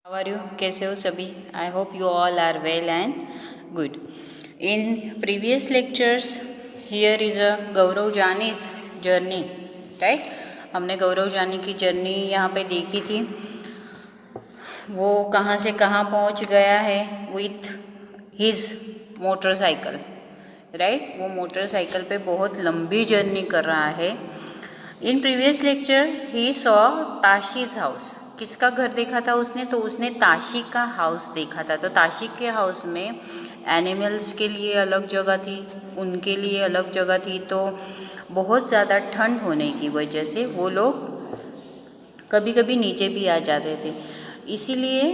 How are you? कैसे हो सभी? I hope you all are well and good. In previous lectures here is a Gaurav Jani's journey, right. हमने गौरव जानी की journey यहाँ पे देखी थी. वो कहाँ से कहाँ पहुँच गया है विथ हिज मोटरसाइकिल, राइट. वो मोटरसाइकिल पे बहुत लंबी जर्नी कर रहा है. In previous lecture he saw Tashi's house. किसका घर देखा था उसने? तो उसने ताशी का हाउस देखा था. तो ताशी के हाउस में एनिमल्स के लिए अलग जगह थी, उनके लिए अलग जगह थी. तो बहुत ज़्यादा ठंड होने की वजह से वो लोग कभी कभी नीचे भी आ जाते थे. इसीलिए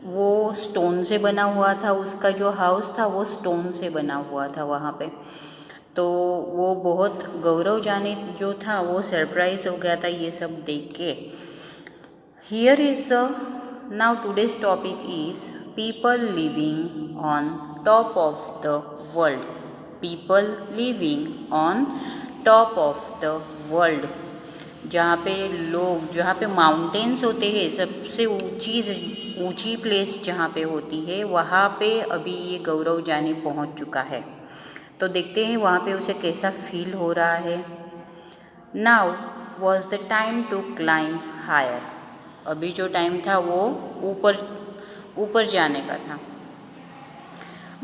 वो स्टोन से बना हुआ था. उसका जो हाउस था वो स्टोन से बना हुआ था वहाँ पे. तो वो बहुत गौरव जानी जो था वो सरप्राइज हो गया था ये सब देख के. Here is the now today's topic is people living on top of the world. People living on top of the world. जहाँ पे लोग, जहाँ पे माउंटेन्स होते हैं, सबसे ऊंची प्लेस जहाँ पे होती है वहाँ पे अभी ये गौरव जानी पहुँच चुका है. तो देखते हैं वहाँ पे उसे कैसा फील हो रहा है. Now was the time to climb higher. अभी जो टाइम था वो ऊपर जाने का था.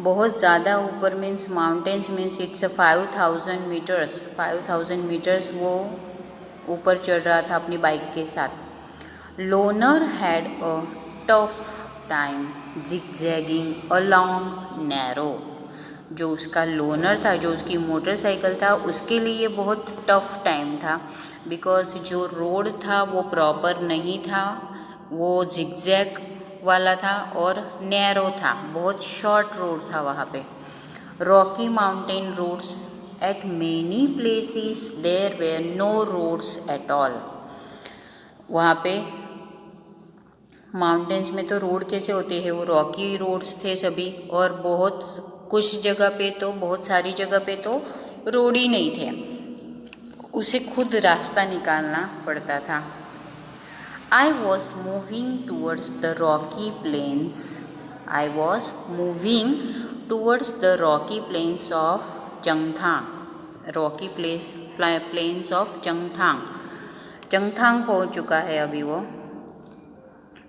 बहुत ज़्यादा ऊपर means mountains means it's 5000 meters. 5000 meters वो ऊपर चढ़ रहा था अपनी बाइक के साथ. Loner had a tough time zigzagging along narrow. जो उसका लोनर था, जो उसकी मोटरसाइकिल था, उसके लिए बहुत टफ टाइम था. बिकॉज जो रोड था वो प्रॉपर नहीं था, वो जिगजैग वाला था और नैरो था, बहुत शॉर्ट रोड था वहाँ पे. Rocky mountain roads at many places there were no roads at all. वहाँ पे माउंटेन्स में तो रोड कैसे होते हैं, वो रॉकी रोड्स थे सभी. और बहुत कुछ जगह पे तो, बहुत सारी जगह पे तो रोड ही नहीं थे, उसे खुद रास्ता निकालना पड़ता था. I was moving towards the rocky plains. I was moving towards the rocky plains of Changthang. Rocky plains of Changthang. Changthang पहुँच चुका है अभी वो.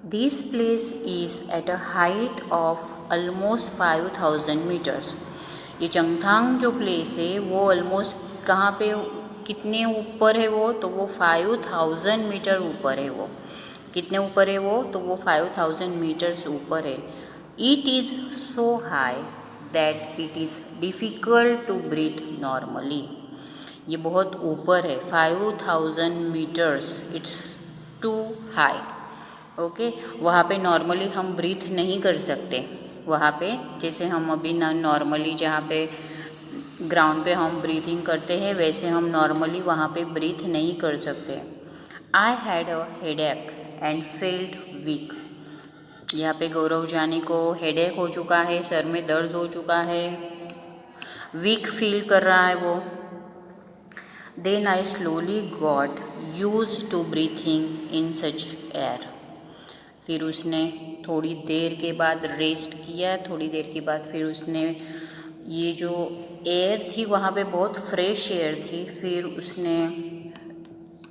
This place is at a height of almost 5000 meters. ये चंगथांग जो प्लेस है वो ऑलमोस्ट कहाँ पे, कितने ऊपर है वो? तो वो 5000 मीटर ऊपर है वो. कितने ऊपर है वो? तो वो 5000 मीटर्स ऊपर है. It is so high that it is difficult to breathe normally. ये बहुत ऊपर है, 5000 metres. It's too high. Okay. वहाँ पे नॉर्मली हम ब्रीथ नहीं कर सकते. वहाँ पे जैसे हम अभी नॉर्मली जहाँ पे ग्राउंड पे हम ब्रीथिंग करते हैं वैसे हम नॉर्मली वहाँ पे ब्रीथ नहीं कर सकते. I had a headache and felt weak. यहाँ पे गौरव जानी को हेडेक हो चुका है, सर में दर्द हो चुका है, वीक फील कर रहा है वो. Then I slowly got used to breathing in such air. फिर उसने थोड़ी देर के बाद रेस्ट किया. थोड़ी देर के बाद फिर उसने ये जो एयर थी वहाँ पे बहुत फ्रेश एयर थी, फिर उसने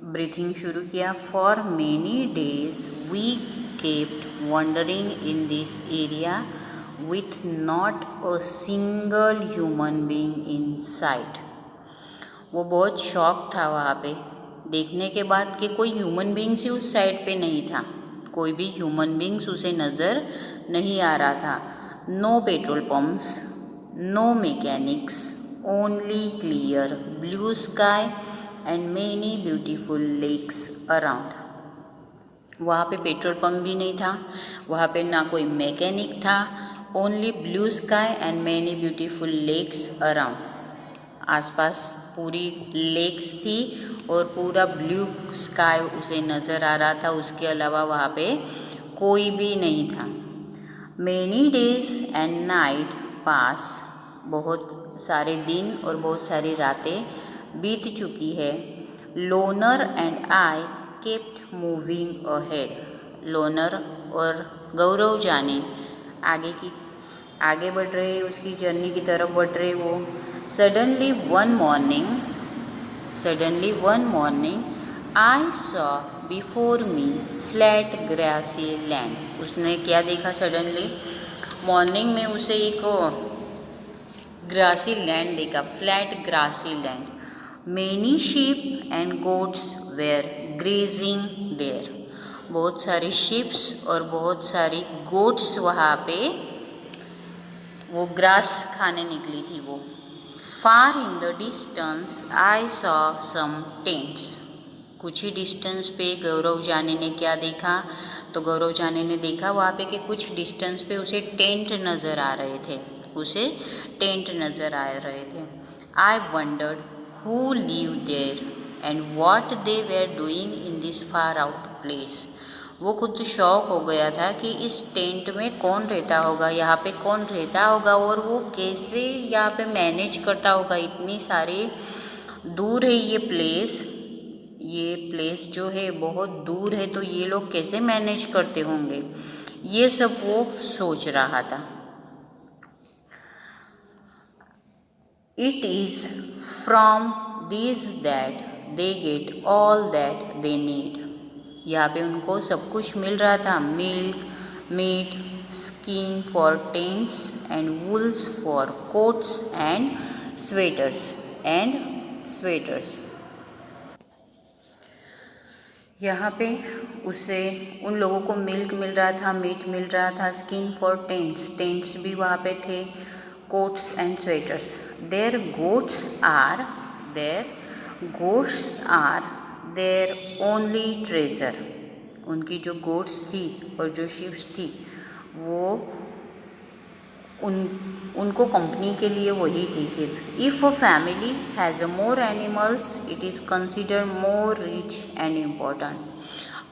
ब्रीथिंग शुरू किया. For many days we kept wandering in this area with not a single human being in sight. वो बहुत शॉक था वहाँ पे देखने के बाद कि कोई ह्यूमन बीइंग्स ही उस साइड पे नहीं था. कोई भी ह्यूमन बीइंग्स उसे नज़र नहीं आ रहा था. No petrol pumps, no mechanics, only clear blue sky and many beautiful lakes around. वहाँ पे पेट्रोल पंप भी नहीं था, वहाँ पे ना कोई मैकेनिक था. Only blue sky and many beautiful lakes around. आसपास पूरी लेक्स थी और पूरा ब्लू स्काई उसे नज़र आ रहा था. उसके अलावा वहाँ पे कोई भी नहीं था. मैनी डेज एंड नाइट पास. बहुत सारे दिन और बहुत सारी रातें बीत चुकी है. Loner and I kept moving ahead. Loner और गौरव जानी आगे बढ़ रहे, उसकी जर्नी की तरफ बढ़ रहे वो। Suddenly one morning I saw before me flat grassy land. उसने क्या देखा? सडनली मॉर्निंग में उसे एक ग्रासी लैंड देखा, flat grassy land. Many sheep and goats were grazing there. बहुत सारी शिप्स और बहुत सारी गोट्स वहाँ पे वो ग्रास खाने निकली थी वो। Far in the distance I saw some tents. कुछ ही डिस्टेंस पे गौरव जानी ने क्या देखा? तो गौरव जानी ने देखा वहाँ पे कि कुछ डिस्टेंस पे उसे टेंट नज़र आ रहे थे, I wondered who live there and what they were doing in this far out place. वो खुद शौक हो गया था कि इस टेंट में कौन रहता होगा, यहाँ पे कौन रहता होगा और वो कैसे यहाँ पे मैनेज करता होगा। इतनी सारी दूर है ये प्लेस जो है बहुत दूर है, तो ये लोग कैसे मैनेज करते होंगे, ये सब वो सोच रहा था। It is from this that they get all that they need. यहाँ पे उनको सब कुछ मिल रहा था, milk, meat, skin for tents and wools for coats and sweaters यहाँ पे उसे उन लोगों को मिल्क मिल रहा था, मीट मिल रहा था, स्किन फॉर टेंट्स भी वहाँ पे थे, coats and sweaters. Their goats are their only treasure. उनकी जो गोट्स थी और जो शिप्स थी वो उनको कंपनी के लिए वही थी सिर्फ। If a family has a more animals it is consider more rich and important.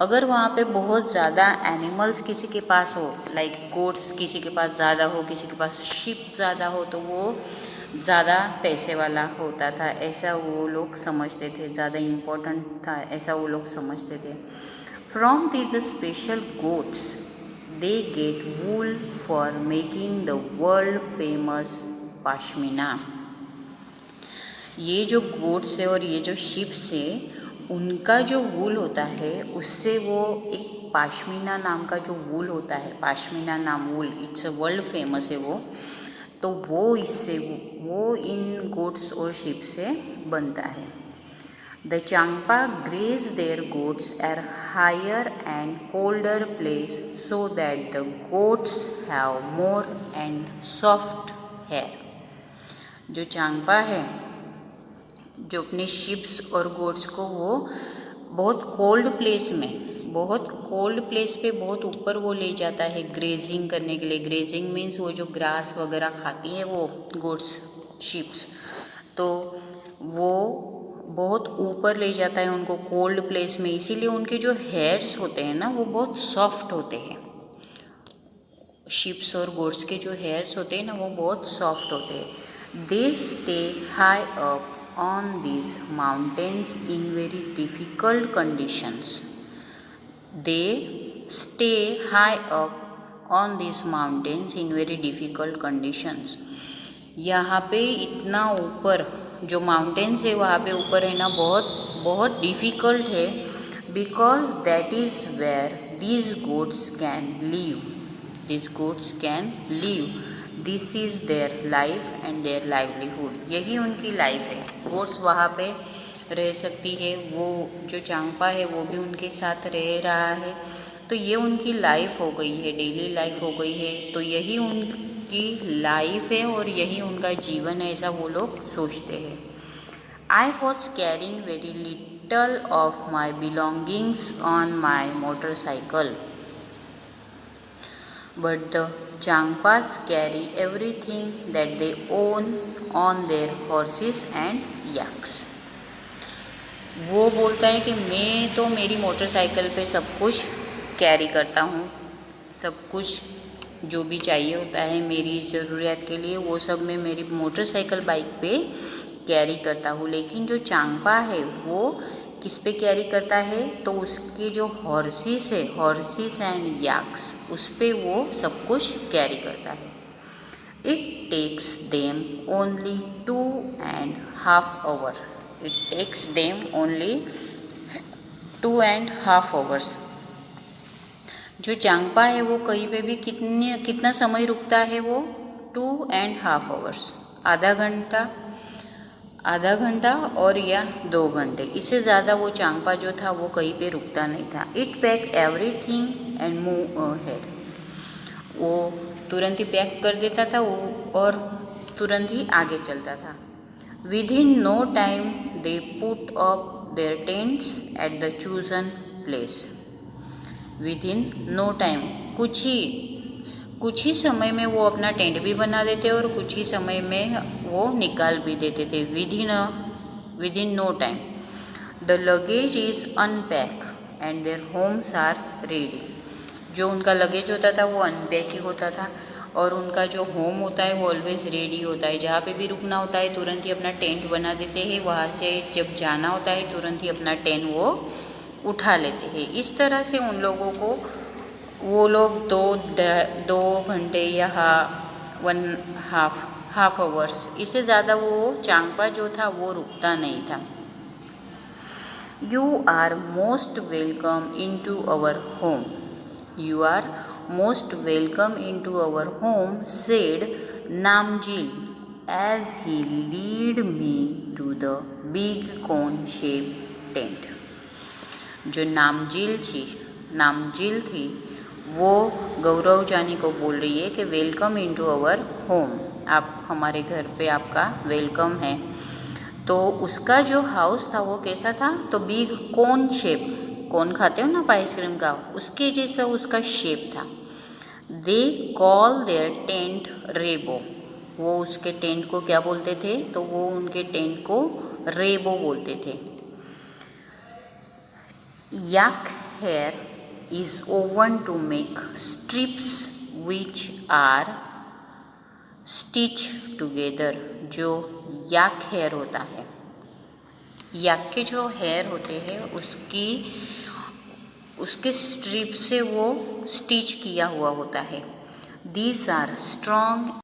अगर वहाँ पे बहुत ज़्यादा एनिमल्स किसी के पास हो, लाइक गोट्स किसी के पास ज़्यादा हो, किसी के पास शिप ज़्यादा हो, तो वो ज़्यादा पैसे वाला होता था, ऐसा वो लोग समझते थे, ज़्यादा इम्पोर्टेंट था ऐसा वो लोग समझते थे। From these special goats they get wool for making the world famous pashmina. ये जो गोट्स है और ये जो शिप्स है, उनका जो वूल होता है उससे वो एक पाशमीना नाम का जो वूल होता है, पाशमीना नाम वूल, इट्स वर्ल्ड फेमस है वो। तो वो इन गोट्स और शिप से बनता है। The Changpa graze their goats at higher and colder place so that the goats have more and soft hair. जो चांगपा है जो अपने शिप्स और गोट्स को वो बहुत कोल्ड प्लेस पे बहुत ऊपर वो ले जाता है ग्रेजिंग करने के लिए। ग्रेजिंग मीन्स वो जो ग्रास वगैरह खाती है वो गोट्स शिप्स, तो वो बहुत ऊपर ले जाता है उनको कोल्ड प्लेस में। इसीलिए उनके जो हेयर्स होते हैं ना वो बहुत सॉफ्ट होते हैं। शिप्स और गोट्स के जो हेयर्स होते हैं ना वो बहुत सॉफ्ट होते हैं। They stay high up on these mountains in very difficult conditions. They stay high up on these mountains in very difficult conditions. यहाँ पे इतना ऊपर जो माउंटेन्स है वहाँ पे ऊपर रहना बहुत डिफ़िकल्ट है, because that is where these goats can live. This is their life and their livelihood. यही उनकी लाइफ है। गोट्स वहाँ पे रह सकती है, वो जो चांगपा है वो भी उनके साथ रह रहा है, तो ये उनकी लाइफ हो गई है, डेली लाइफ हो गई है। तो यही उनकी लाइफ है और यही उनका जीवन है, ऐसा वो लोग सोचते हैं। I was carrying very little of my belongings on my motorcycle, but the Changpas carry everything that they own on their horses and yaks. वो बोलता है कि मैं तो मेरी मोटरसाइकिल पे सब कुछ कैरी करता हूँ, सब कुछ जो भी चाहिए होता है मेरी ज़रूरियात के लिए वो सब मैं मेरी मोटरसाइकिल बाइक पे कैरी करता हूँ। लेकिन जो चांगपा है वो किस पे कैरी करता है, तो उसके जो हॉर्सेस है, हॉर्सेस एंड याक्स, उस पे वो सब कुछ कैरी करता है। It takes them only 2.5 hours। It takes them only 2.5 hours। जो चांगपा है वो कहीं पे भी कितना समय रुकता है, वो 2.5 hours, आधा घंटा और या 2 घंटे, इससे ज़्यादा वो चांगपा जो था वो कहीं पे रुकता नहीं था। It pack everything and move ahead. वो तुरंत ही पैक कर देता था वो और तुरंत ही आगे चलता था। Within no time they put up their tents at the chosen place. Within no time, कुछ ही समय में वो अपना टेंट भी बना देते और कुछ ही समय में वो निकाल भी देते थे। Within no time the luggage is unpack and their homes are ready. जो उनका लगेज होता था वो अनपैक ही होता था और उनका जो होम होता है वो ऑलवेज रेडी होता है। जहाँ पे भी रुकना होता है तुरंत ही अपना टेंट बना देते हैं, वहाँ से जब जाना होता है तुरंत ही अपना टेंट वो उठा लेते हैं। इस तरह से उन लोगों को वो लोग 2 घंटे या हाफ आवर्स, इससे ज़्यादा वो चांगपा जो था वो रुकता नहीं था। You are most welcome into our home. You are most welcome into our home said Namjil as he lead me to the big cone shape tent. जो नामजिल थी वो गौरव जानी को बोल रही है कि वेलकम इनटू आवर होम, आप हमारे घर पे आपका वेलकम है। तो उसका जो हाउस था वो कैसा था, तो बिग कोन शेप, कोन खाते हो ना आप आइसक्रीम का, उसके जैसा उसका शेप था। They call their tent rebo. वो उसके टेंट को क्या बोलते थे, तो वो उनके टेंट को रेबो बोलते थे। yak hair is woven to make strips which are stitched together। जो याक हेयर होता है, याक के जो हेयर होते हैं उसके स्ट्रिप से वो स्टिच किया हुआ होता है। These are strong